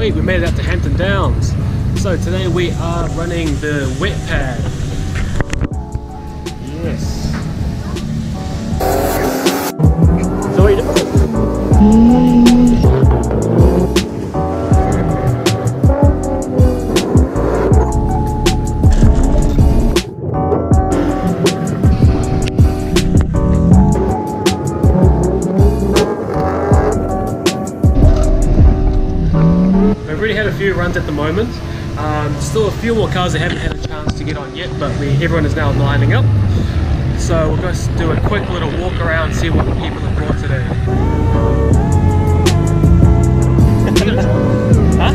Sweet, we made it out to Hampton Downs. So today we are running the wet pad. Yes. So what are you doing? We've already had a few runs at the moment. Still a few more cars that haven't had a chance to get on yet, but everyone is now lining up. So we'll just do a quick little walk around, see what people have brought today. Huh?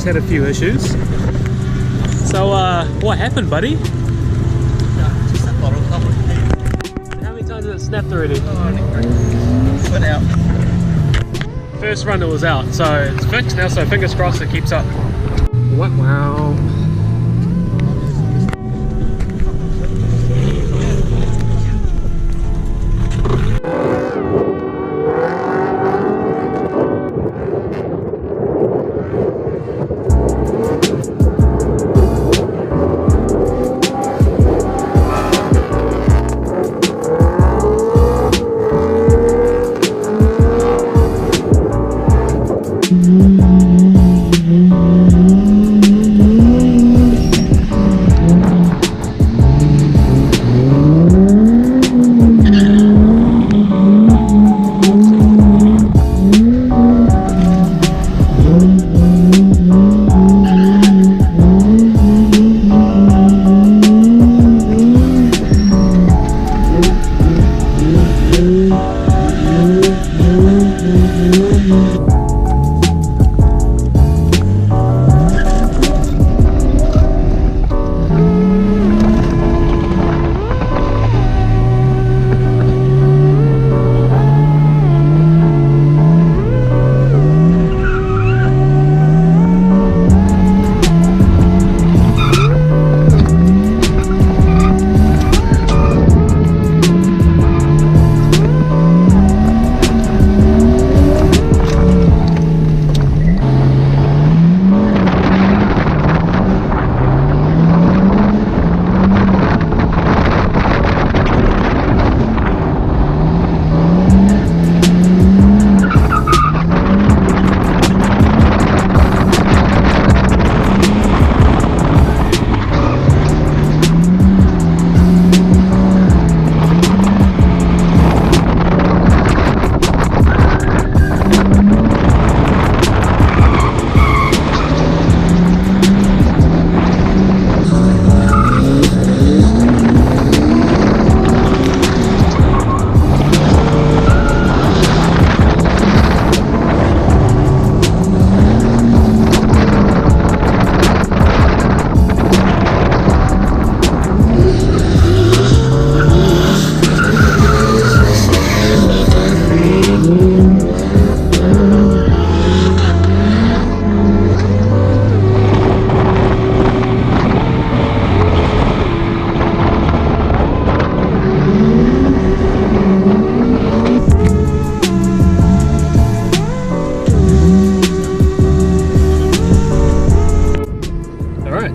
just had a few issues. So what happened, buddy? Just that bottle cover. How many times has it snapped already? Put out. First run it was out, so it's fixed now, so fingers crossed it keeps up. Wow.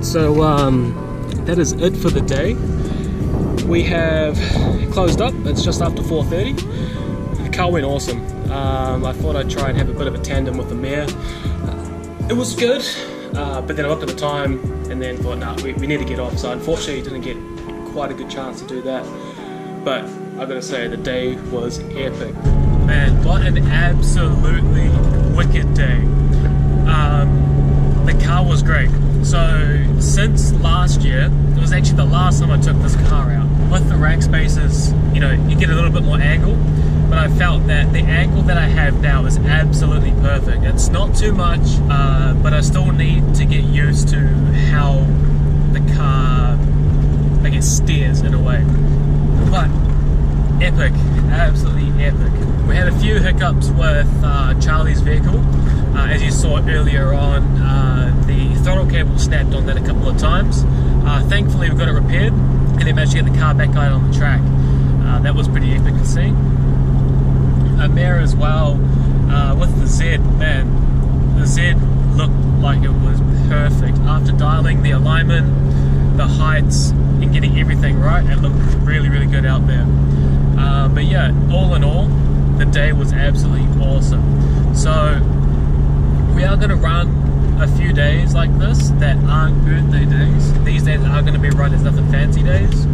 So that is it for the day. We have closed up. It's just after 4:30. The car went awesome. I thought I'd try and have a bit of a tandem with the mare. It was good, but then I looked at the time and then thought, nah, we need to get off. So unfortunately didn't get quite a good chance to do that. But I've got to say, the day was epic. Man, what an absolutely wicked day. The car was great. So since last year, it was actually the last time I took this car out. With the rack spaces, you know, you get a little bit more angle, but I felt that the angle that I have now is absolutely perfect. It's not too much, but I still need to get used to how the car, I guess, steers in a way. But epic, absolutely epic. We had a few hiccups with Charlie's vehicle. As you saw earlier on, the throttle cable snapped on that a couple of times. Thankfully we got it repaired and then managed to get the car back out on the track. That was pretty epic to see. A mare as well, with the Z, man, the Z looked like it was perfect. After dialing the alignment, the heights, and getting everything right, it looked really, really good out there. But yeah, all in all, the day was absolutely awesome. So we are going to run a few days like this that aren't birthday days. These days are going to be run as Nothn fancy days.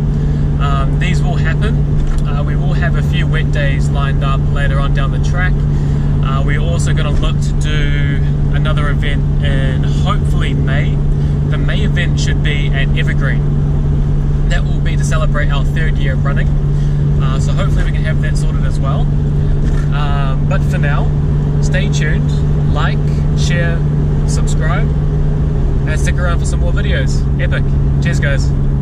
These will happen. We will have a few wet days lined up later on down the track. We're also going to look to do another event in hopefully May. The May event should be at Evergreen. That will be to celebrate our 3rd year of running. So hopefully we can have that sorted as well. But for now, stay tuned, like, share, subscribe, and stick around for some more videos. Epic. Cheers guys.